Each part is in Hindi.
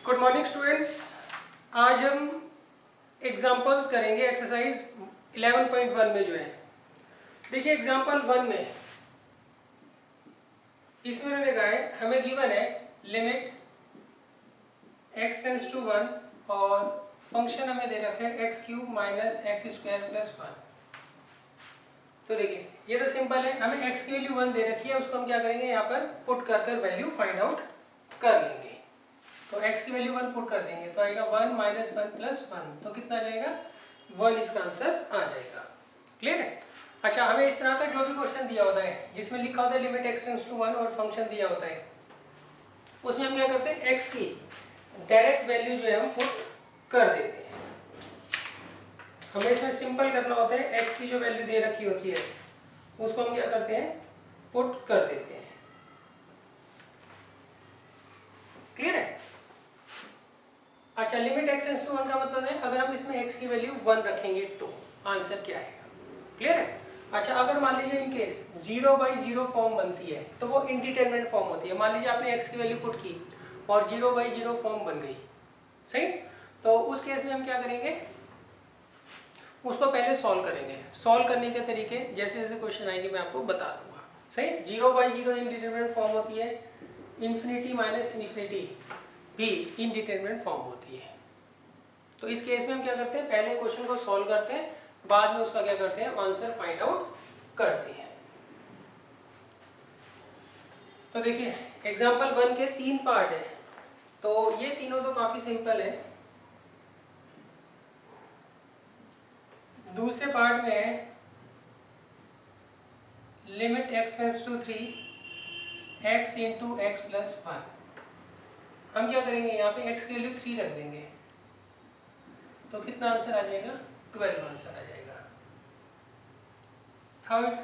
Good morning students. आज हम एग्जांपल्स करेंगे एक्सरसाइज 11.1 में जो है। देखिए एग्जांपल 1 में इसमें उन्होंने कहा है हमें गिवन है लिमिट x टेंड्स टू 1 और फंक्शन हमें दे रखा है x cube minus x square plus 1। तो देखिए ये तो सिंपल है, हमें x की वैल्यू 1 दे रखी है, उसको हम क्या करेंगे यहाँ पर पुट कर वैल्यू फाइंड आउट कर लेंगे। तो x की वैल्यू 1 पुट कर देंगे तो आएगा 1 माइनस 1 प्लस 1, तो कितना आ जाएगा 1, इसका आंसर आ जाएगा। क्लियर है। अच्छा, हमें इस तरह का जो भी क्वेश्चन दिया होता है जिसमें लिखा होता है लिमिट x टेंड्स टू 1 और फंक्शन दिया होता है, उसमें हम क्या करते हैं x की डायरेक्ट वैल्यू जो है हम पुट कर देते हैं। हमें इसमें सिंपल करना होता है, x की जो वैल्यू दे रखी होती है उसको हम क्या करते हैं पुट कर देते हैं। क्लियर है। अच्छा, लिमिट x टेंड्स टू 1 का मतलब है अगर हम इसमें x की वैल्यू 1 रखेंगे तो आंसर क्या आएगा। क्लियर है। अच्छा, अगर मान लीजिए इन केस 0/0 फॉर्म बनती है तो वो इंडिटरमिनेट फॉर्म होती है। मान लीजिए आपने x की वैल्यू पुट की और 0/0 फॉर्म बन गई, सही, तो उस केस में हम क्या करेंगे, उसको पहले सॉल्व करेंगे। सॉल्व करने के तरीके जैसे जैसे क्वेश्चन आएंगे मैं आपको बता दूंगा। सही, 0/0 इंडिटरमिनेट फॉर्म होती है, इन्फिनिटी माइनस इन्फिनिटी भी इंडिटरमिनेट फॉर्म होती है। तो इस केस में हम क्या करते हैं, पहले क्वेश्चन को सॉल्व करते हैं, बाद में उसका क्या करते हैं आंसर फाइंड आउट करते हैं। तो देखिए एग्जांपल 1 के 3 पार्ट है, तो ये तीनों तो काफी सिंपल है। दूसरे पार्ट में है limit x tends to 3 x into x plus 1। हम क्या करेंगे यहाँ पे x की वैल्यू 3 रख देंगे तो कितना आंसर आ जाएगा 12 आंसर आ जाएगा। Third,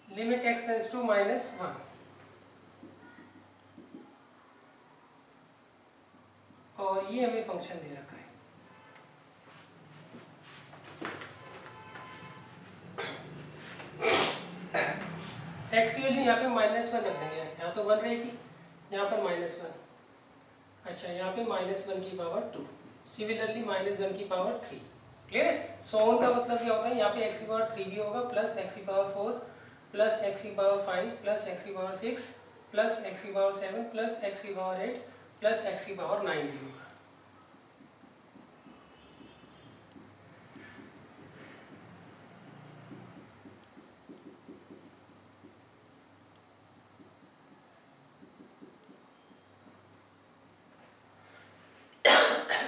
limit x tends to -1 और ये हमें फंक्शन दे रखा है। x की वैल्यू यहाँ पे -1 रख देंगे, यहाँ तो 1 रहेगी, यहाँ पर -1। अच्छा, यहाँ पे -1 की पावर 2, सिमिलरली -1 की पावर 3। क्लियर है। सो ऑन का मतलब क्या होगा, यहाँ पे x की पावर 3 भी होगा प्लस x की पावर 4 प्लस x की पावर 5 प्लस x की पावर 6 प्लस x की पावर 7 प्लस x की पावर 8 प्लस x की पावर 9 भी होगा।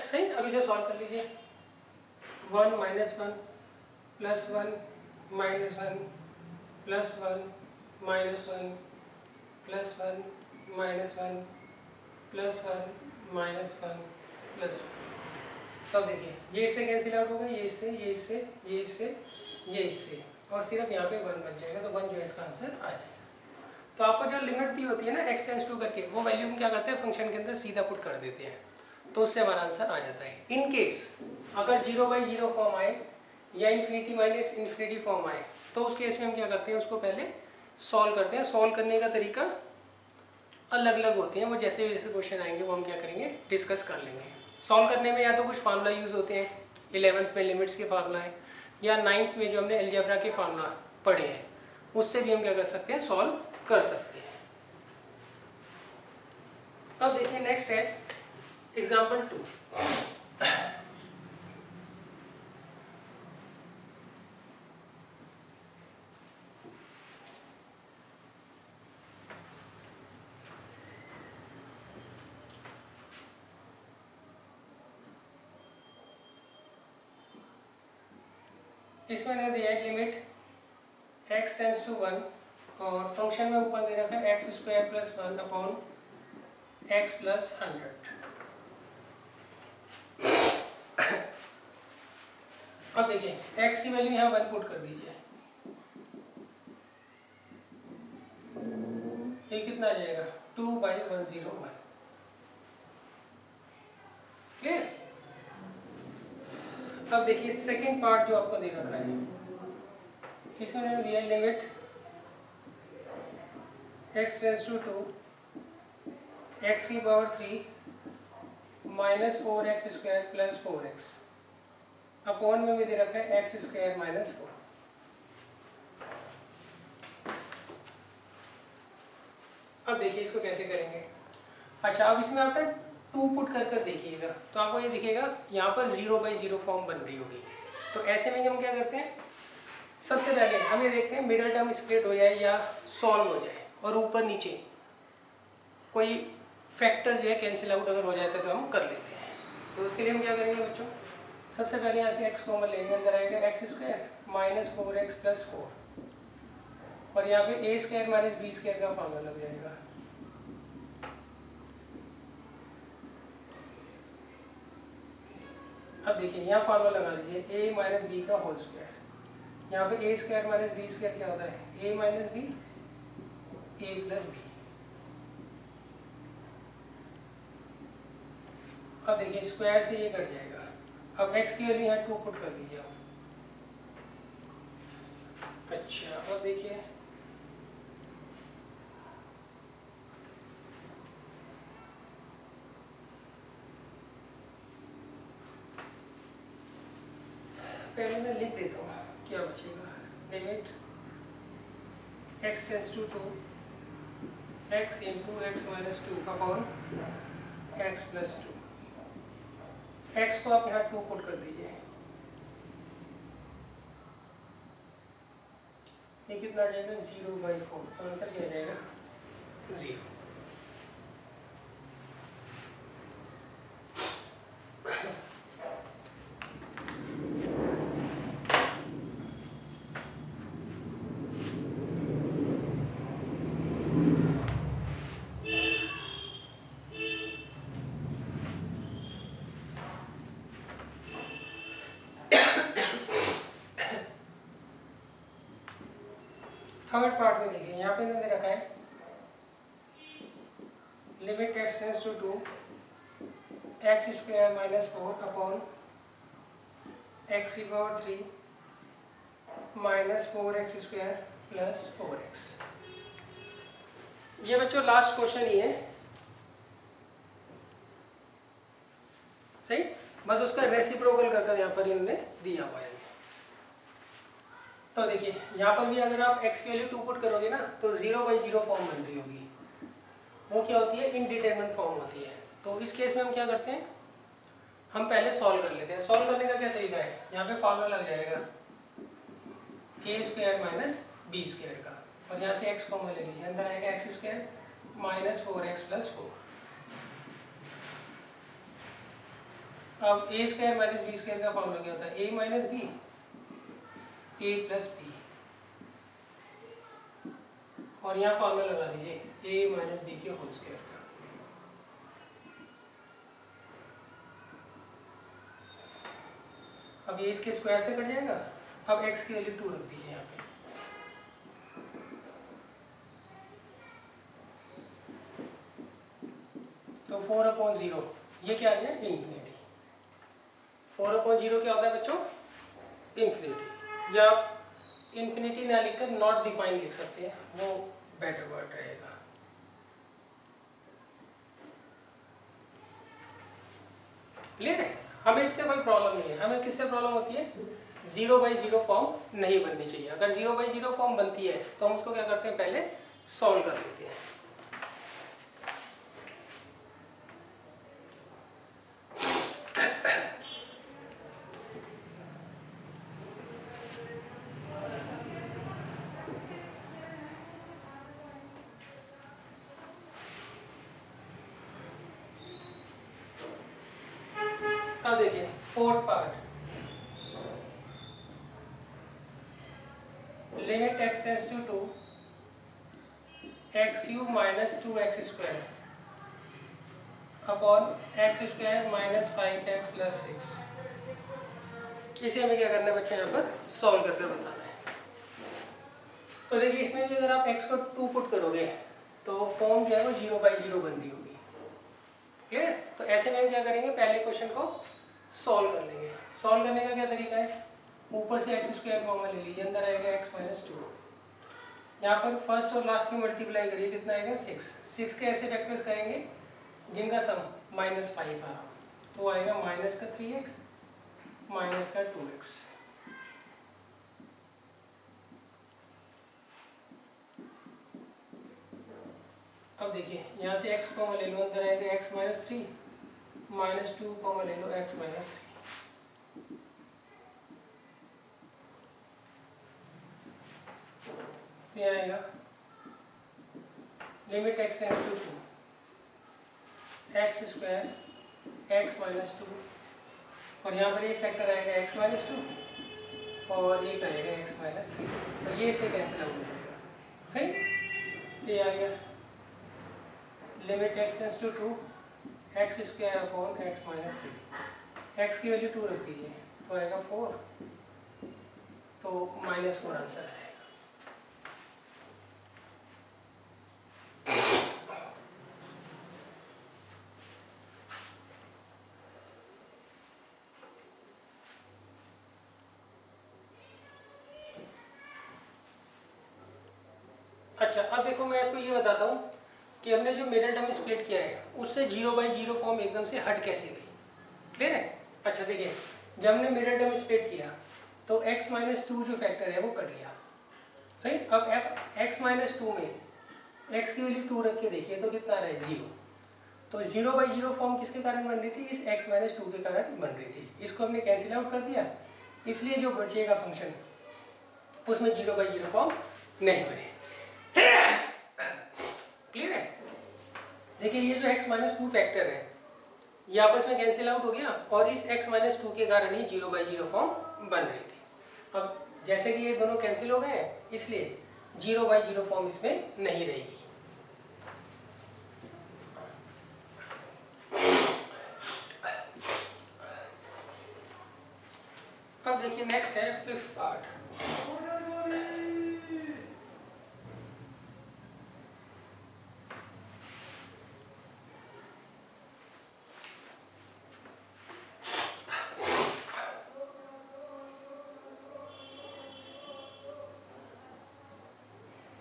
सही, अब इसे सॉल्व कर लीजिए। 1 -1 plus 1 -1 plus 1 -1 plus 1 -1 plus 1 -1 plus 1। तब देखिए ये इससे कैंसिल आउट होगा, ये इससे, ये इससे, ये इससे, ये इससे, और सिर्फ यहाँ पे 1 बच जाएगा, तो 1 जो है इसका आंसर आ जाएगा। तो आपको जो लिमिट दी होती है ना x टेंड्स टू करके, वो वैल्यू हम क्या करते हैं फंक्शन के अंदर सीधा पुट कर देते हैं, तो उससे हमारा आंसर आ जाता है। इन केस अगर 0/0 फॉर्म आए या इन्फिनिटी माइनस इन्फिनिटी फॉर्म आए तो उस केस में हम क्या करते हैं उसको पहले सॉल्व करते हैं। सॉल्व करने का तरीका अलग अलग होते हैं, वो जैसे जैसे क्वेश्चन आएंगे वो हम क्या करेंगे डिस्कस कर लेंगे। सॉल्व करने में या तो कुछ फार्मूला यूज होते हैं, 11th में लिमिट्स के फार्मूला है, या 9th में जो हमने अलजेब्रा के फार्मूला पढ़े हैं उससे भी हम क्या कर सकते हैं सॉल्व कर सकते हैं। अब देखिए नेक्स्ट है एग्जाम्पल 2। इसमें ने दिया है लिमिट x टेंड्स टू 1 और फंक्शन में ऊपर दे रखा है x square plus 1 upon x plus 100। अब देखिए x की वैल्यू यहाँ 1 पुट कर दीजिए, ये कितना आ जाएगा 2/101। क्लियर। अब देखिए सेकंड पार्ट जो आपको दे रखा है, इसमें दिया limit x tends to 2 x की power 3 minus 4x square plus 4x upon में भी दे रखा है x स्क्वायर माइनस 4। अब देखिए इसको कैसे करेंगे। अच्छा, अब इसमें आपने 2 पुट कर कर देखिएगा तो आपको ये दिखेगा यहाँ पर 0/0 फॉर्म बन रही होगी। तो ऐसे में हम क्या करते हैं, सबसे पहले हम ये देखते हैं मिडल टर्म स्प्लिट हो जाए या सॉल्व हो जाए और ऊपर नीचे कोई फैक्टर जो है कैंसिल आउट अगर हो जाता है तो हम कर लेते हैं। तो उसके लिए हम क्या करेंगे बच्चों, सबसे पहले यहाँ से x कॉमन लेंगे, अंदर आएगा x square minus 4x plus 4 और यहाँ पे a square minus b square का फॉर्मूला लग जाएगा। अब देखिए यहाँ फॉर्मूला लगा लीजिए a माइनस बी का होल स्क्वायर। यहाँ पे a square minus b square क्या होता है, a minus b a plus b. अब देखिए स्क्वायर से ये कट जाएगा। अब x की वैल्यू यहाँ 2 पुट कर दीजिए आप। अच्छा, अब देखिए पहले मैं लिख देता हूँ क्या बचेगा। Limit x tends to 2 x into x minus 2 upon x plus 2। x को आप यहाँ 2 पुट कर दीजिए, ये कितना आ जाएगा 0/4। तो आंसर क्या आ जाएगा 0। थर्ड पार्ट में देखिए यहाँ पे मैंने रखा है limit x tends to 2 x square minus 4 upon x की power 3 minus 4x square plus 4x। ये बच्चों लास्ट क्वेश्चन ही है, सही, बस उसका रेसिप्रोकल कर यहाँ पर इन्होंने दिया हुआ है। तो देखिए यहाँ पर भी अगर आप x की वैल्यू 2 पुट करोगे ना तो 0/0 फॉर्म बन रही होगी। वो क्या होती है, इनडिटरमिनेट फॉर्म होती है। तो इस केस में हम क्या करते हैं, हम पहले सॉल्व कर लेते हैं। सॉल्व करने का क्या तरीका है, यहाँ पे फॉर्मूला लग जाएगा a square minus b square का और यहाँ से x कॉमन ले लीजिए, अंदर आएगा x square minus 4x plus 4। अब a square minus b square का फॉर्मूला क्या होता है, a minus b a plus b और यहाँ फॉर्मूला लगा दीजिए a माइनस बी के होल स्क्वायर का। अब ये इसके स्क्वायर से कट जाएगा। अब x की वैल्यू 2 रख दीजिए यहाँ पे। तो 4/0 ये क्या है, इन्फिनिटी। 4/0 क्या होता है बच्चों, इन्फिनिटी, या आप इन्फिनिटी ना लिखकर नॉट डिफाइन लिख सकते हैं, वो बेटर वर्ड रहेगा। क्लियर है, हमें इससे कोई प्रॉब्लम नहीं है। हमें किससे प्रॉब्लम होती है, 0/0 फॉर्म नहीं बननी चाहिए। अगर 0/0 फॉर्म बनती है तो हम उसको क्या करते हैं, पहले सॉल्व कर लेते हैं। अब देखिए fourth part, limit x tends to 2 x cube minus 2x square upon x square minus 5x plus 6। इसे हमें क्या करना है बच्चे, यहाँ पर सॉल्व करके बताना है। तो देखिए इसमें भी अगर आप x को 2 पुट करोगे तो फॉर्म जो है वो 0/0 बन रही होगी। क्लियर, तो ऐसे में हम क्या करेंगे, पहले क्वेश्चन को सॉल्व कर लेंगे। सॉल्व करने का क्या तरीका है, ऊपर से x स्क्वायर कॉमन ले लीजिए, अंदर आएगा x माइनस 2 यहाँ पर फर्स्ट और लास्ट की मल्टीप्लाई करिए, कितना आएगा 6। 6 के ऐसे फैक्टर्स करेंगे जिनका सम -5 आ रहा हो, तो आएगा माइनस का 3x माइनस का 2x। अब देखिए यहाँ से x कॉमन ले लो, अंदर आएगा x माइनस 3 माइनस 2 कॉमन ले लो x माइनस 3। ये आएगा limit x tends to 2 x square x minus 2, और यहाँ पर एक फैक्टर आएगा x माइनस 2 और एक आएगा x माइनस 3, और ये इसे कैंसिल आउट हो जाएगा। सही, ये आ गया limit x tends to 2 x square upon x minus 3। x की वैल्यू 2 रख दीजिए तो आएगा 4, तो -4 आंसर है। अच्छा, अब देखो मैं आपको ये बताता हूँ कि हमने जो मिरर टर्म स्प्लिट किया है उससे 0/0 फॉर्म एकदम से हट कैसे गई। क्लियर है? अच्छा देखिए, जब हमने मिरर टर्म स्प्लिट किया तो x माइनस 2 जो फैक्टर है वो कट गया। सही, अब x माइनस 2 में x की वैल्यू 2 रख के देखिए तो कितना आ रहा है 0। तो 0/0 फॉर्म किसके कारण बन रही थी? इस x माइनस 2 के कारण बन रही थी। इसको हमने कैंसिल आउट कर दिया, इसलिए जो बचेगा फंक्शन उसमें 0/0 फॉर्म नहीं बने। क्लियर है? देखिए ये जो x माइनस 2 फैक्टर है ये आपस में कैंसिल आउट हो गया, और इस x माइनस 2 के कारण ही 0/0 फॉर्म बन रही थी। अब जैसे कि ये दोनों कैंसिल हो गए हैं इसलिए 0/0 फॉर्म इसमें नहीं रहेगी। अब देखिए नेक्स्ट है 5th part.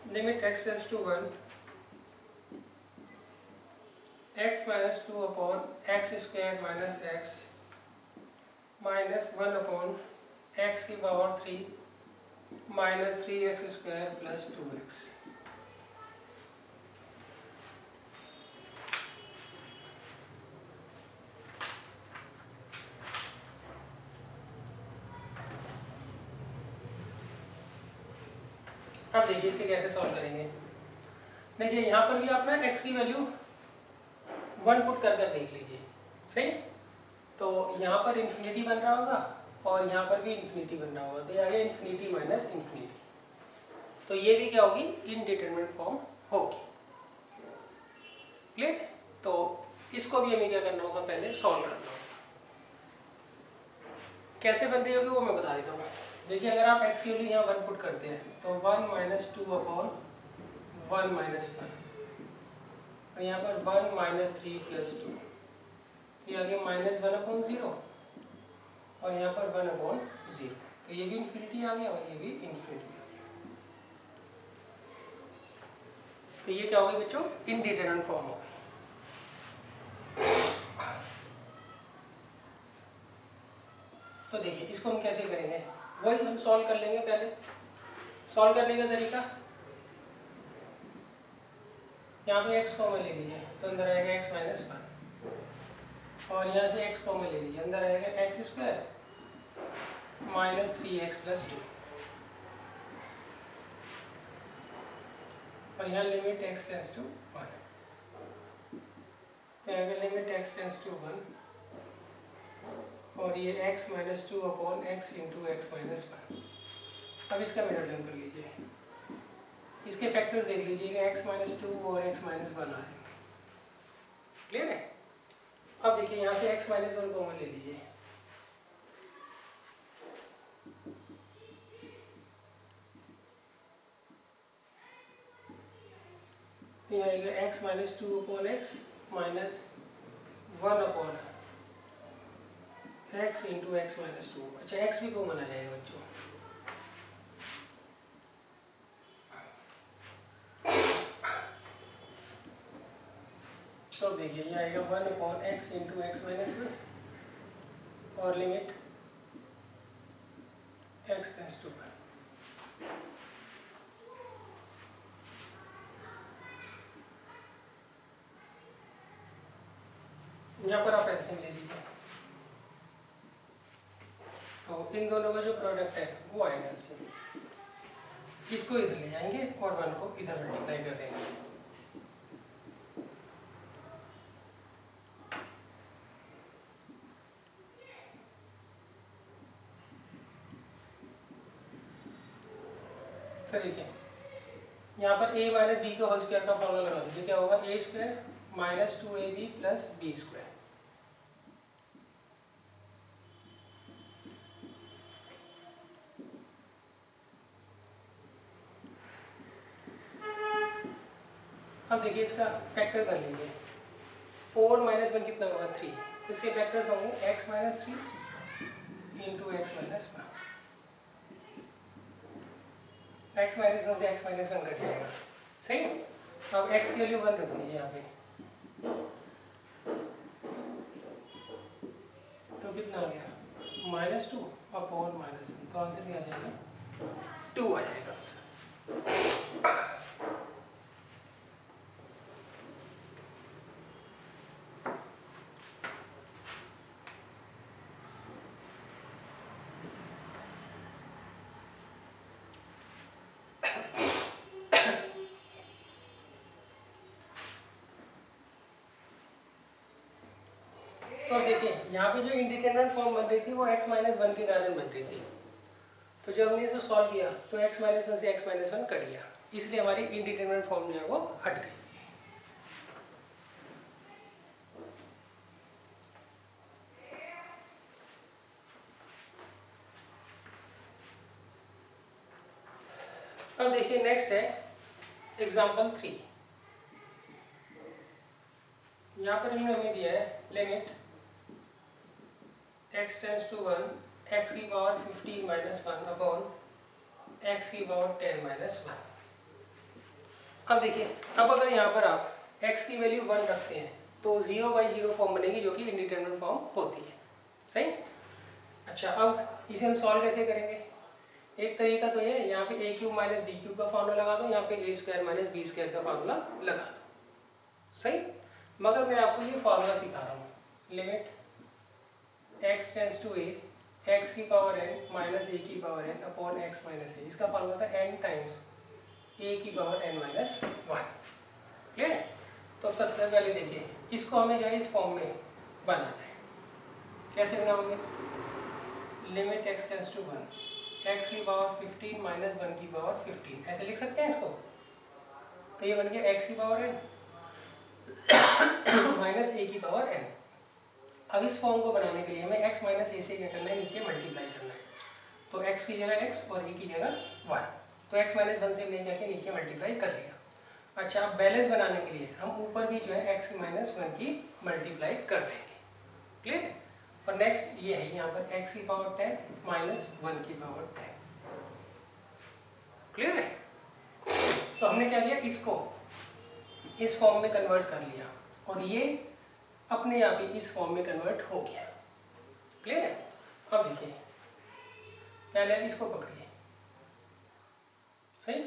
Limit x tends to 1 x minus 2 upon x square minus x minus 1 upon x की power 3 minus 3x square plus 2x। अब देखिए इसे कैसे सॉल्व करेंगे। देखिए यहाँ पर भी आप ना x की वैल्यू 1 पुट कर देख लीजिए। सही, तो यहाँ पर इन्फिनिटी बन रहा होगा और यहाँ पर भी इन्फिनिटी बन रहा होगा, तो ये आ गया इन्फिनिटी माइनस इन्फिनिटी, तो ये भी क्या होगी? इनडिटरमिनेट फॉर्म होगी। क्लियर? तो इसको भी हमें क्या करना होगा? पहले सॉल्व करना होगा। कैसे बन रही होगी वो मैं बता देता हूँ। देखिए अगर आप x की वैल्यू यहाँ 1 पुट करते हैं तो 1 माइनस 2 अपॉन 1 माइनस 1, और यहाँ पर 1 माइनस 3 प्लस 2, ये आगे माइनस 1 अपॉन 0, और यहाँ पर 1 अपॉन 0, तो ये भी इन्फिनिटी आ गया और ये भी इन्फिनिटी आ गया। तो ये क्या होगी बच्चों? इनडिटरमिनेट फॉर्म होगी। तो देखिए इसको हम कैसे करेंगे, वही हम सॉल्व कर लेंगे। पहले सॉल्व करने का तरीका, यहाँ पे x कॉमन ले लीजिए तो अंदर आएगा x माइनस 1, और यहाँ से x कॉमन ले लीजिए, अंदर आएगा x square minus 3x plus 2, और यहाँ लिमिट x टेंड्स टू 1, आएगा लिमिट x टेंड्स टू 1, और ये x minus 2 upon x into x minus 1। अब इसका मिरर टर्म कर लीजिए, इसके फैक्टर्स देख लीजिएगा, x माइनस 2 और x माइनस 1 आ रहे हैं। क्लियर है? अब देखिए यहाँ से x माइनस 1 कॉमन ले लीजिए, ये आएगा x minus 2 upon x minus 1 upon x into x minus 2। अच्छा x भी कॉमन आ जाएगा बच्चों, तो देखिए ये आएगा 1/x into x minus one और लिमिट x टेंस टू 1। यहाँ पर आप एलसीएम ले लीजिए, तो इन दोनों का जो प्रोडक्ट है वो आएगा एलसीएम। इसको इधर ले जाएंगे और 1 को इधर मल्टीप्लाई कर देंगे। तो देखिए यहाँ पर a माइनस बी का होल स्क्वायर का फॉर्मूला लगा दीजिए, क्या होगा a square minus 2ab plus b square. अब देखिए इसका फैक्टर कर लीजिए, 4 माइनस 1 कितना होगा 3, तो इसके फैक्टर्स होंगे x minus 3 into x minus 1। x minus 1 से x माइनस 1 कट जाएगा, सही। अब x की वैल्यू 1 रख दीजिए यहाँ पे, तो कितना आ गया माइनस 2 अपॉन माइनस 1, तो आंसर क्या आ जाएगा 2 आ जाएगा आंसर। तो देखिए यहाँ पे जो इंडिटरमिनेट फॉर्म बन रही थी वो x माइनस 1 के कारण बन रही थी, तो जब हमने इसे सॉल्व किया तो x माइनस 1 से x माइनस 1 कट गया, इसलिए हमारी इंडिटरमिनेट फॉर्म जो है वो हट गई। अब देखिए नेक्स्ट है एग्जाम्पल 3। यहाँ पर इन्होंने हमें दिया है limit x tends to 1 x की पावर 15 माइनस 1 अपॉन x की पावर 10 माइनस 1। अब देखिए अब अगर यहाँ पर आप x की वैल्यू 1 रखते हैं तो 0/0 फॉर्म बनेगी जो कि इंडिटरमिनेट फॉर्म होती है, सही। अच्छा अब इसे हम सॉल्व कैसे करेंगे, एक तरीका तो ये यहाँ पे a cube minus b cube का फार्मूला लगा दो, यहाँ पे a square minus b square का फार्मूला लगा दो, सही। मगर मैं आपको ये फार्मूला सिखा रहा हूँ, limit x tends to a x की पावर n माइनस a की power n upon x minus a, इसका फार्मूला था n टाइम्स a की पावर n माइनस 1, क्लियर है। तो सबसे पहले देखिए इसको हमें जो है इस फॉर्म में बनाना है, कैसे बनाओगे, limit x tends to 1 x की पावर 15 माइनस 1 की पावर 15, ऐसे लिख सकते हैं इसको। तो ये बन गया x की पावर n माइनस a की पावर n। अब इस फॉर्म को बनाने के लिए हमें x माइनस a से क्या करना है, नीचे मल्टीप्लाई करना है, तो x की जगह x और a की जगह 1, तो x माइनस 1 से हमने क्या किया, नीचे मल्टीप्लाई कर लिया। अच्छा अब बैलेंस बनाने के लिए हम ऊपर भी जो है x माइनस 1 की मल्टीप्लाई कर देंगे, क्लियर है। और नेक्स्ट ये है यहाँ पर x की पावर 10 माइनस 1 की पावर 10, क्लियर है। तो हमने क्या किया, इसको इस फॉर्म में कन्वर्ट कर लिया और ये अपने आप ही इस फॉर्म में कन्वर्ट हो गया, क्लियर है। अब देखिए पहले आप इसको पकड़िए, सही,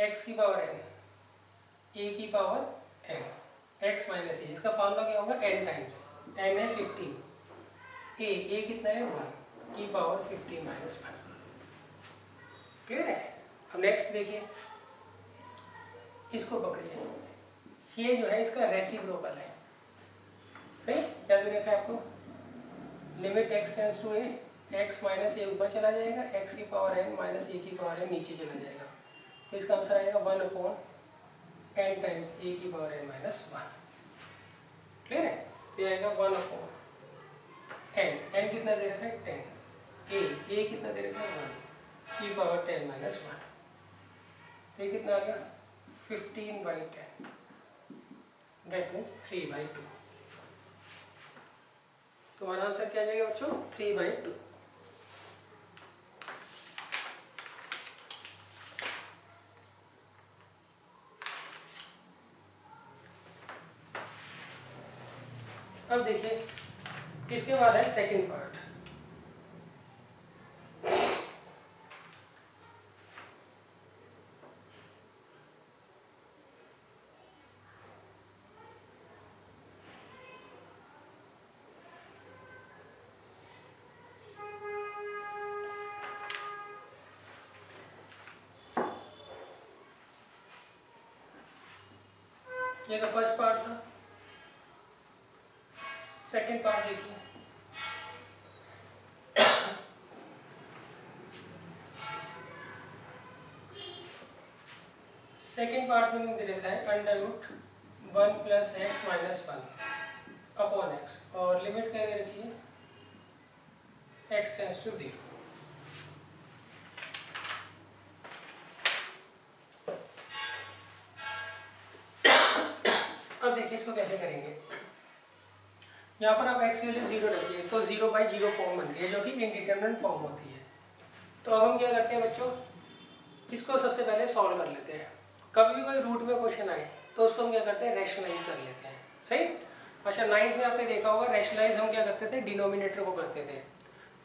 x की पावर n a की power n x minus a, इसका फॉर्मूला क्या होगा n टाइम्स n है 15, a कितना है 1 की पावर 15 माइनस 1, क्लियर है। अब नेक्स्ट देखिए इसको पकड़िए, ये जो है इसका रेसिप्रोकल है, सही। क्या दे रखा है आपको, limit x tends to a x minus a ऊपर चला जाएगा, x की पावर n माइनस a की पावर n नीचे चला जाएगा, तो इसका आंसर आएगा 1 अपॉन n टाइम्स a की पावर n माइनस 1, क्लियर है। तो ये आएगा 1 अपॉन n कितना दे रखा है 10, a कितना दे रखा है 1 की पावर 10 माइनस 1, तो ये कितना आ गया 15/10, दैट मीन्स 3/2। तुम्हारा आंसर क्या आ जाएगा बच्चों 3/2। अब देखिए इसके बाद है सेकंड पार्ट। ये तो फर्स्ट पार्ट था। सेकंड पार्ट देखिए, सेकंड पार्ट में दे रखा है under root 1 plus x minus 1 upon x, और लिमिट क्या दे रखी है एक्स टेंस टू 0। अब देखिए इसको कैसे करेंगे। यहाँ पर आप एक्स वैल्यू 0 रखिए तो 0/0 फॉर्म बनती है जो कि इनडिटरमिनेट फॉर्म होती है। तो अब हम क्या करते हैं बच्चों, इसको सबसे पहले सॉल्व कर लेते हैं। कभी भी कोई रूट में क्वेश्चन आए तो उसको हम क्या करते हैं, रैशनलाइज कर लेते हैं। सही। अच्छा, 9th में आपने देखा होगा रैशनलाइज हम क्या करते थे, डिनोमिनेटर को करते थे,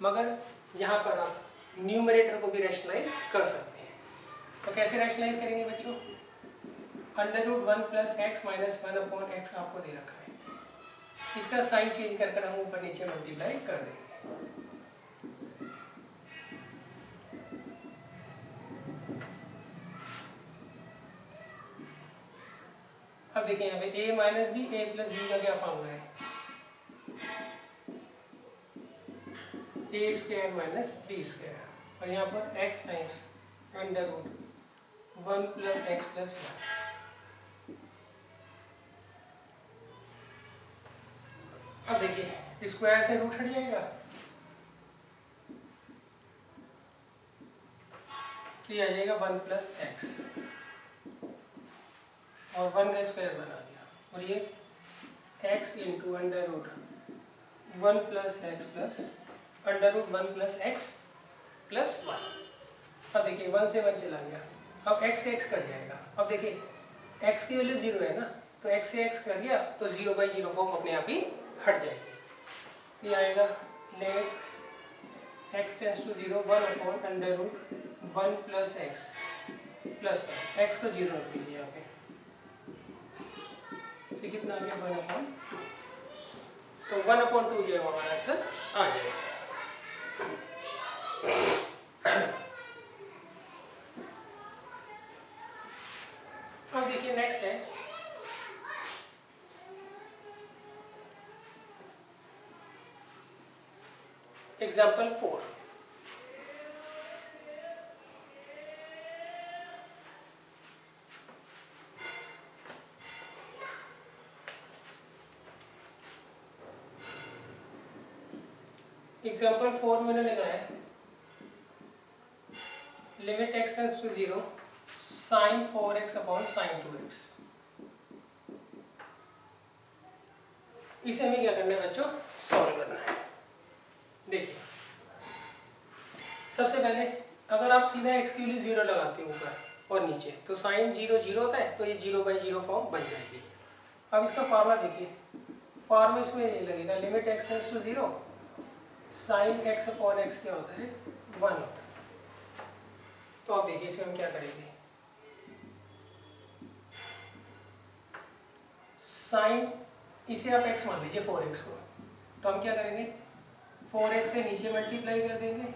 मगर यहाँ पर आप न्यूमरेटर को भी रैशनलाइज कर सकते हैं। तो कैसे रैशनलाइज करेंगे बच्चों, under root 1 plus x minus 1 upon x आपको दे रखा है, इसका साइन चेंज कर हम ऊपर नीचे मल्टीप्लाई कर देंगे। अब देखिए यहाँ पे a minus b, a plus b का क्या फॉर्मूला है, a square minus b square, और यहाँ पर x times under root 1 plus x plus 1। अब देखिए स्क्वायर से रूट हट जाएगा तो ये आ जाएगा 1 प्लस एक्स, और 1 का स्क्वायर बना दिया, और ये x into under root 1 plus x plus under root 1 plus x plus 1। अब देखिए 1 से 1 चला गया, अब x से x कट जाएगा। अब देखिए x की वैल्यू 0 है ना, तो x से x कट गया तो 0/0 फॉर्म अपने आप ही हट जाएगी। ये आएगा let x tends to 0 1 upon under root 1 plus x plus 1, x को 0 रख दीजिए यहाँ पे, तो कितना आ गया 1/2, तो 1/2 जो है हमारा आंसर आ जाएगा। अब देखिए नेक्स्ट है एग्जाम्पल 4। एग्जाम्पल 4 में लिखा है limit x tends to 0 sin 4x upon sin 2x। इसे हमें क्या करना है बच्चों, सॉल्व करना है। देखिए सबसे पहले अगर आप सीधा x की वैल्यू 0 लगाते हो ऊपर और नीचे तो sin 0 0 होता है, तो ये 0/0 फॉर्म बन जाएगी। अब इसका फार्मूला देखिए, फार्मूला इसमें ये लगेगा limit x tends to 0 sin x upon x क्या होता है, 1 होता है। तो आप देखिए इसमें हम क्या करेंगे, साइन इसे आप x मान लीजिए 4x को, तो हम क्या करेंगे 4x से नीचे मल्टीप्लाई कर देंगे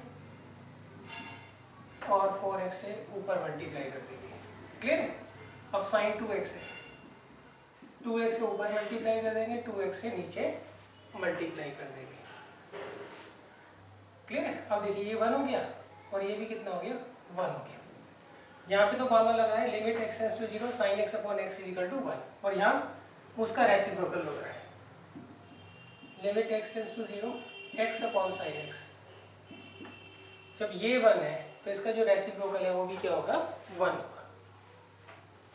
और 4x से ऊपर मल्टीप्लाई कर देंगे। क्लियर है। अब साइन 2x है, 2x से ऊपर मल्टीप्लाई कर देंगे, 2x से नीचे मल्टीप्लाई कर देंगे। क्लियर है। अब देखिए ये 1 हो गया और ये भी कितना हो गया, 1 हो गया। यहाँ पे तो फॉर्मूला लग रहा है limit x tends to 0 sin x upon x equal to 1, और यहाँ उसका रेसिप्रोकल लग रहा है limit x tends to 0 x upon sin x। जब ये 1 है तो इसका जो रेसिप्रोकल है वो भी क्या होगा, 1 होगा।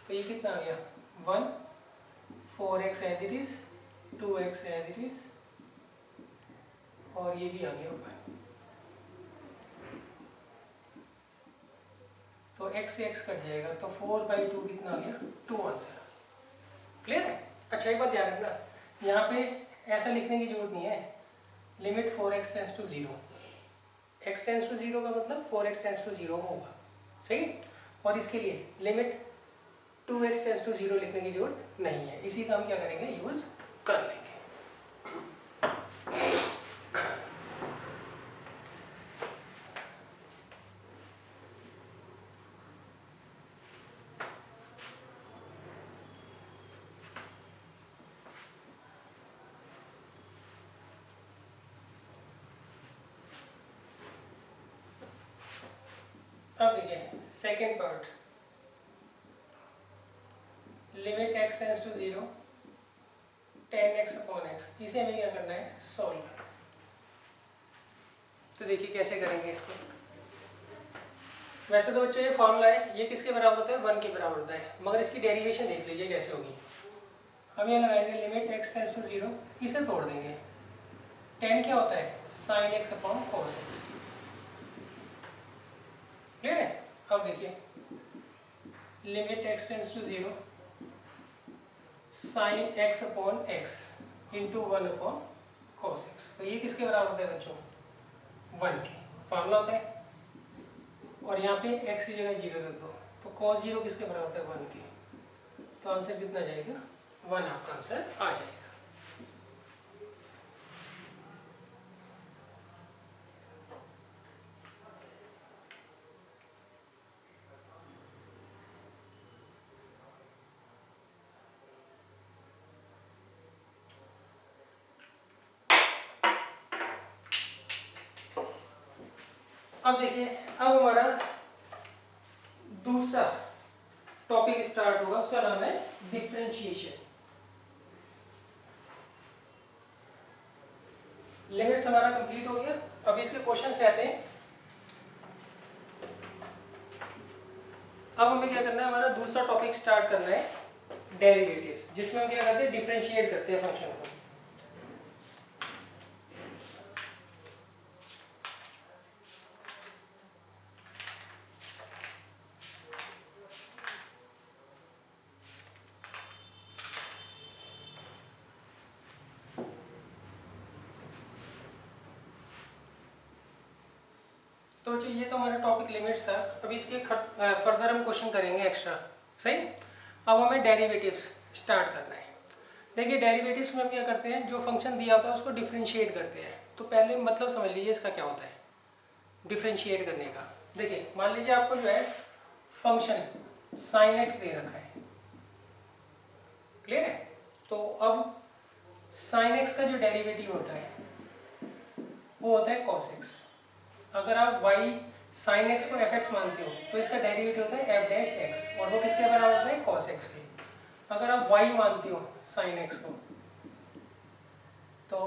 तो ये कितना आ गया 1, 4x as it is, 2x as it is, और ये भी आ गया 1। तो x से x कट जाएगा तो 4/2 कितना आ गया, 2 आंसर। क्लियर है। अच्छा एक बात ध्यान रखना, यहाँ पे ऐसा लिखने की जरूरत नहीं है, limit 4x tends to 0, x tends to 0 का मतलब 4x टेंस टू 0 होगा, सही। और इसके लिए लिमिट 2x टेंस टू 0 लिखने की जरूरत नहीं है, इसी का हम क्या करेंगे, यूज कर लेंगे। अब देखिए second part, limit x tends to 0 10x upon x, इसे हमें क्या करना है, सॉल्व करना है। तो देखिए कैसे करेंगे इसको। वैसे तो बच्चों ये फॉर्मूला है, ये किसके बराबर होता है, 1 के बराबर होता है, मगर इसकी डेरिवेशन देख लीजिए कैसे होगी। हम ये लगाएंगे लिमिट x टेंस टू 0, इसे तोड़ देंगे, 10 क्या होता है, sin x upon cos x, clear है। अब देखिए limit x tends to 0 sin x upon x into 1 upon cos x, तो ये किसके बराबर होता है बच्चों, 1 के, फॉर्मूला होता है। और यहाँ पे x की जगह 0 रख दो, तो cos 0 किसके बराबर होता है, 1 के, तो आंसर कितना जाएगा, 1 आपका आंसर आ जाएगा। अब देखिए, अब हमारा दूसरा टॉपिक स्टार्ट होगा, उसका नाम है डिफरेंशिएशन। लिमिट्स हमारा कंप्लीट हो गया, अब इसके क्वेश्चंस रहते हैं। अब हमें क्या करना है, हमारा दूसरा टॉपिक स्टार्ट करना है, डेरिवेटिव्स, जिसमें हम क्या करते हैं, डिफरेंशिएट करते हैं फंक्शन को। तो बच्चों ये तो हमारा टॉपिक लिमिट्स था, अब इसके फर्दर हम क्वेश्चन करेंगे एक्स्ट्रा, सही। अब हमें डेरिवेटिव्स स्टार्ट करना है। देखिए डेरिवेटिव्स में हम क्या करते हैं, जो फंक्शन दिया होता है उसको डिफरेंशिएट करते हैं। तो पहले मतलब समझ लीजिए इसका क्या होता है डिफरेंशिएट करने का। देखिए मान लीजिए आपको जो है फंक्शन sin x दे रखा है, क्लियर है। तो अब sin x का जो डेरिवेटिव होता है वो होता है cos x। अगर आप y sin x को fx मानते हो तो इसका डेरिवेटिव होता है f डैश x, और वो किसके बराबर होता है, cos x के। अगर आप y मानते हो sin x को तो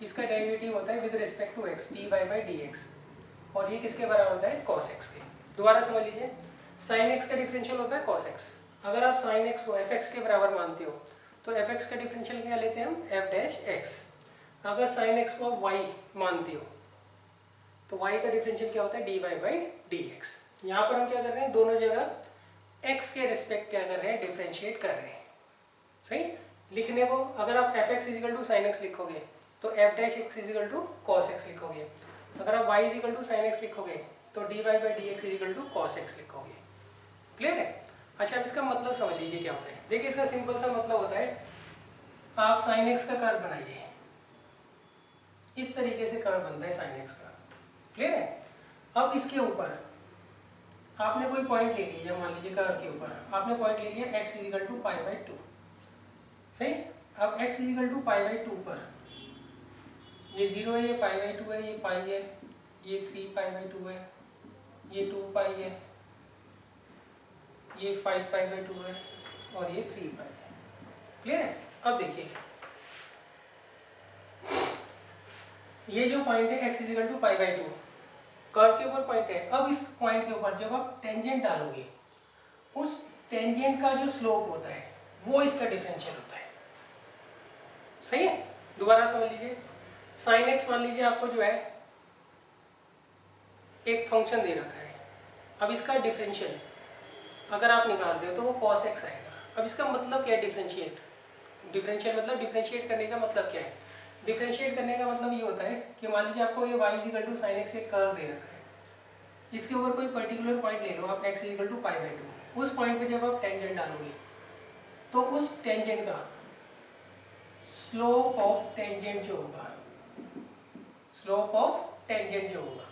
इसका डेरिवेटिव होता है with respect to x dy by dx, और ये किसके बराबर होता है, cos x के। दोबारा समझ लीजिए, sin x का डिफरेंशियल होता है cos x। अगर आप sin x को fx के बराबर मानते हो तो fx का डिफरेंशियल क्या लेते हैं हम, f डैश x। अगर sin x को आप y मानते हो तो y का डिफरेंशियल क्या होता है, dy बाई dx। यहाँ पर हम क्या कर रहे हैं, दोनों जगह x के रिस्पेक्ट क्या कर रहे हैं, डिफरेंशिएट कर रहे हैं, सही। लिखने को अगर आप fx is equal to sine x लिखोगे तो f dash x is equal to cos x लिखोगे। अगर आप y is equal to sine x लिखोगे तो dy by dx is equal to cos x लिखोगे, क्लियर है। अच्छा अब इसका मतलब समझ लीजिए क्या होता है। देखिए इसका सिंपल सा मतलब होता है, आप साइन एक्स का कर्व बनाइए, इस तरीके से कर्व बनता है साइन एक्स का, क्लियर है। अब इसके ऊपर आपने कोई पॉइंट ले लिया, मान लीजिए कर्व के ऊपर आपने पॉइंट ले लिया x is equal to pi by 2, सही। अब x is equal to pi by 2 पर ये 0 है, ये पाई बाई 2 है, ये पाई है, ये 3 पाई बाई 2 है, ये 2 पाई है, ये 5 पाई बाई 2 है, और ये 3 पाई है, क्लियर है। अब देखिए ये जो पॉइंट है x is equal to pi by 2 curve के ऊपर पॉइंट है। अब इस पॉइंट के ऊपर जब आप टेंजेंट डालोगे, उस टेंजेंट का जो स्लोप होता है वो इसका डिफरेंशियल होता है, सही है। दोबारा समझ लीजिए, साइन एक्स मान लीजिए आपको जो है एक फंक्शन दे रखा है, अब इसका डिफरेंशियल अगर आप निकाल रहे हो तो वो cos x आएगा। अब इसका मतलब क्या है डिफरेंशिएट, डिफरेंशियल मतलब डिफरेंशिएट करने का मतलब क्या है? डिफरेंशिएट करने का मतलब ये होता है कि मान लीजिए आपको ये y equal to sine x एक कर्व दे रखा है, इसके ऊपर कोई पर्टिकुलर पॉइंट ले लो आप x equal to pi by two, उस पॉइंट पे जब आप टेंजेंट डालोगे तो उस टेंजेंट का स्लोप ऑफ टेंजेंट जो होगा, स्लोप ऑफ टेंजेंट जो होगा,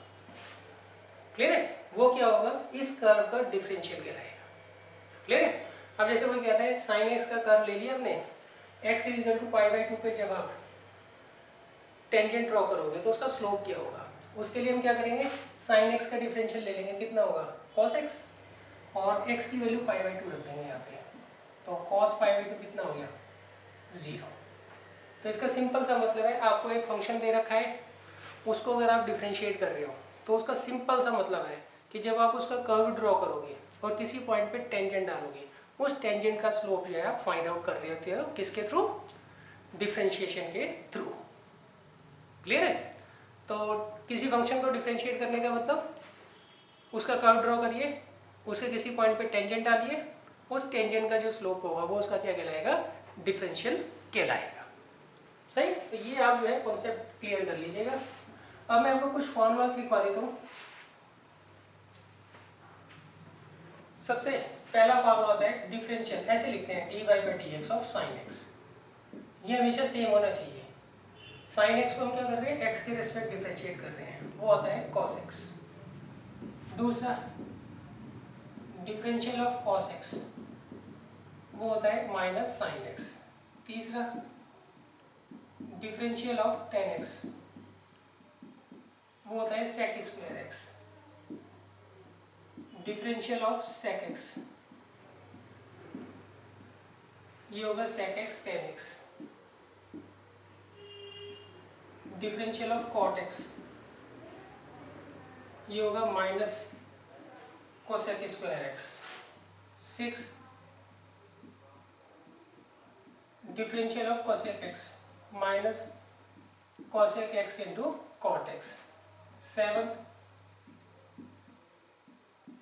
क्लियर है, वो क्या होगा, इस कर्व का डिफरेंशियल कहलाएगा। क्लियर है? अब जैसे कोई कहता है साइन एक्स का कर्व ले लिया हमने, x equal to pi by two पे जब आप टेंजेंट ड्रॉ करोगे तो उसका स्लोप क्या होगा, उसके लिए हम क्या करेंगे, साइन एक्स का डिफरेंशियल ले लेंगे, कितना होगा कॉस एक्स, और x की वैल्यू पाई बाई टू रख देंगे यहाँ पे, तो कॉस पाई बाई टू कितना हो गया 0। तो इसका सिंपल सा मतलब है आपको एक फंक्शन दे रखा है, उसको अगर आप डिफरेंशिएट कर रहे हो तो उसका सिंपल सा मतलब है कि जब आप उसका कर्व ड्रॉ करोगे और किसी पॉइंट पे टेंजेंट डालोगे, उस टेंजेंट का स्लोप जो है आप फाइंड आउट कर रहे होते हो, किसके थ्रू, डिफरेंशिएशन के थ्रू। क्लियर है? तो किसी फंक्शन को डिफरेंशिएट करने का मतलब उसका कर्व ड्रॉ करिए, उसके किसी पॉइंट पे टेंजेंट डालिए, उस टेंजेंट का जो स्लोप होगा वो उसका क्या कहलाएगा, डिफरेंशियल कहलाएगा। सही? तो ये आप जो है कॉन्सेप्ट क्लियर कर लीजिएगा। अब मैं आपको कुछ फॉर्मूलाज लिखवा देता हूँ। सबसे पहला फॉर्मूला होता है डिफरेंशियल, ऐसे लिखते हैं dy by D x of sine x, ये हमेशा सेम होना चाहिए। साइन एक्स को हम क्या कर रहे हैं, एक्स के रेस्पेक्ट डिफरेंशिएट कर रहे हैं, वो आता है कॉस एक्स। दूसरा डिफरेंशियल ऑफ कॉस एक्स, वो होता है माइनस साइन एक्स। तीसरा डिफरेंशियल ऑफ टेन एक्स, वो होता है sec square x. Differential of sec x, ये होगा sec x tan x. Differential of cot x, ये होगा minus cosec square x. 6 differential of cosec x minus cosec x into cot x. 7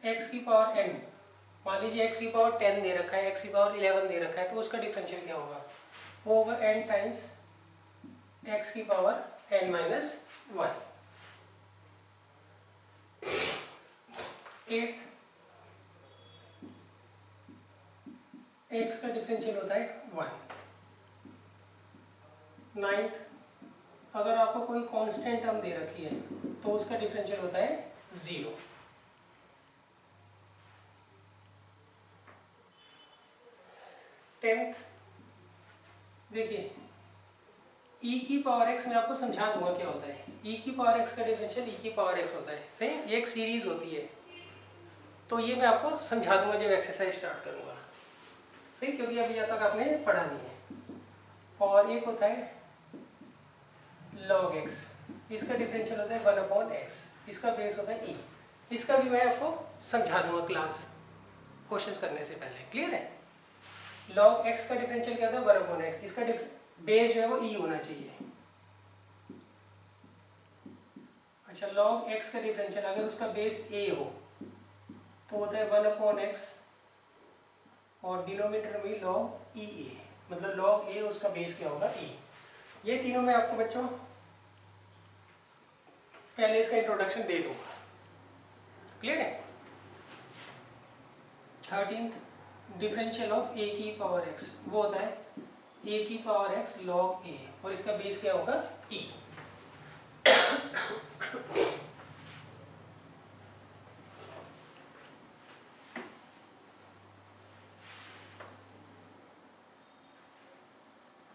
x की पावर n, मान लीजिए एक्स की पावर 10 दे रखा है, एक्स की पावर 11 दे रखा है, तो उसका डिफरेंशियल क्या होगा, वो होगा n टाइम्स एक्स की पावर n माइनस 1। 8 एक्स का डिफरेंशियल होता है 1। 9 अगर आपको कोई कांस्टेंट टर्म दे रखी है तो उसका डिफरेंशियल होता है 0। 10th देखिए e की पावर x, मैं आपको समझा दूंगा क्या होता है। e की पावर x का डिफरेंशियल e की पावर x होता है, सही, ये एक सीरीज होती है, तो ये मैं आपको समझा दूंगा जब एक्सरसाइज स्टार्ट करूंगा, सही, क्योंकि अभी यहाँ तक आपने पढ़ा नहीं है। और एक होता है log x, इसका डिफरेंशियल होता है 1/x, इसका बेस होता है e, इसका भी मैं आपको समझा दूंगा क्लास क्वेश्चंस करने से पहले। क्लियर है? log x का डिफरेंशियल क्या होता है 1/x, इसका बेस जो है वो e होना चाहिए। अच्छा, log x का डिफरेंशियल अगर उसका बेस a हो तो होता है 1/x और डिनोमिनेटर में log e a, मतलब log a उसका बेस क्या होगा e। ये तीनों मैं आपको बच्चों पहले इसका इंट्रोडक्शन दे दूंगा। क्लियर है? 13th डिफरेंशियल ऑफ a की पावर x, वो होता है a की पावर x log a, और इसका बेस क्या होगा e।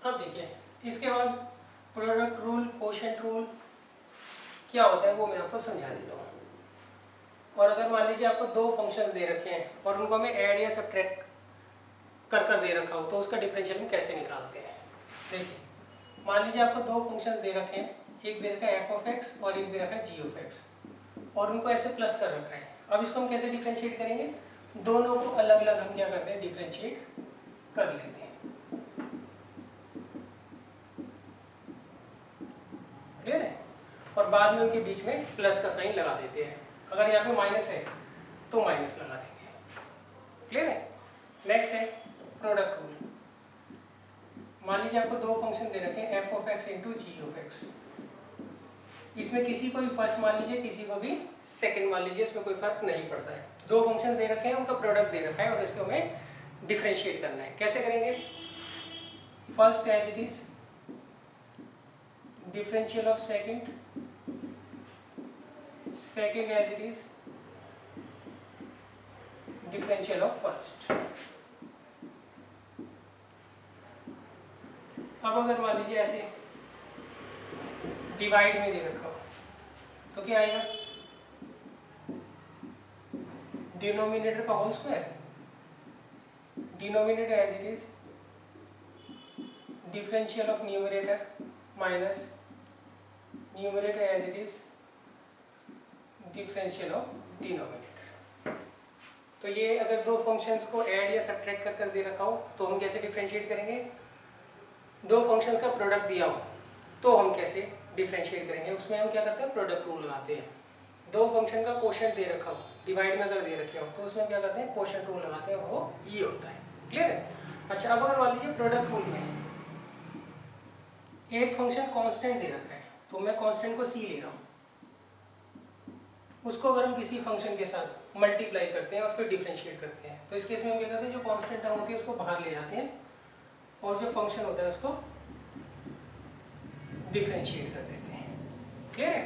अब देखिए इसके बाद प्रोडक्ट रूल, कोशेंट रूल क्या होता है वो मैं आपको समझा देता हूँ। और अगर मान लीजिए आपको दो फंक्शंस दे रखे हैं और उनको हमें ऐड या सब्ट्रैक्ट कर दे रखा हो तो उसका डिफरेंशियल हम कैसे निकालते हैं। देखिए मान लीजिए आपको दो फंक्शंस दे रखे हैं, एक दे रखा है f(x) और एक दे रखा है g(x), और उनको ऐसे प्लस कर रखा है। अब इसको हम कैसे डिफरेंशिएट करेंगे, दोनों को अलग अलग हम क्या करते हैं, डिफरेंशिएट कर लेते हैं। क्लियर है? और बाद में उनके बीच में प्लस का साइन लगा देते हैं, अगर यहाँ पे माइनस है तो माइनस लगा देंगे। क्लियर है? नेक्स्ट है प्रोडक्ट रूल, मान लीजिए आपको दो फंक्शन दे रखे हैं f of x into g of x, इसमें किसी को भी फर्स्ट मान लीजिए, किसी को भी सेकंड मान लीजिए, इसमें कोई फर्क नहीं पड़ता है। दो फंक्शन दे रखे हैं, उनका प्रोडक्ट दे रखा है और इसको हमें डिफरेंशिएट करना है। कैसे करेंगे? First as it is differential of second, second as it is differential of first. अब अगर मान लीजिए ऐसे डिवाइड में दे रखा हो तो क्या आएगा? डिनोमिनेटर का whole square, denominator as it is differential of numerator minus numerator as it is differential of denominator. तो ये अगर दो फंक्शंस को ऐड या सब्ट्रैक्ट कर दे रखा हो तो हम कैसे डिफरेंशिएट करेंगे? दो फंक्शन का प्रोडक्ट दिया हो तो हम कैसे डिफरेंशिएट करेंगे? उसमें हम क्या करते हैं? प्रोडक्ट रूल लगाते हैं। दो फंक्शन का कोशेंट दे रखा हो, डिवाइड में अगर दे रखे हो तो उसमें क्या करते हैं? कोशेंट रूल लगाते हैं, वो ये होता है। क्लियर है? अच्छा, अब अगर मान लीजिए प्रोडक्ट रूल में एक फंक्शन कांस्टेंट दे रखा है तो मैं कांस्टेंट को सी ले रहा हूँ, उसको अगर हम किसी फंक्शन के साथ मल्टीप्लाई करते हैं और फिर डिफरेंशिएट करते हैं तो इस केस में हम क्या करते हैं? जो कांस्टेंट टर्म होती है उसको बाहर ले जाते हैं और जो फंक्शन होता है उसको डिफरेंशिएट कर देते हैं। क्लियर है?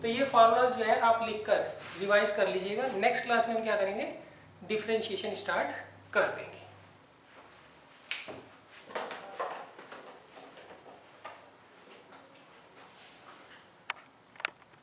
तो ये फार्मूलाज जो है आप लिखकर रिवाइज कर लीजिएगा। नेक्स्ट क्लास में हम क्या करेंगे? डिफरेंशिएशन स्टार्ट कर देंगे।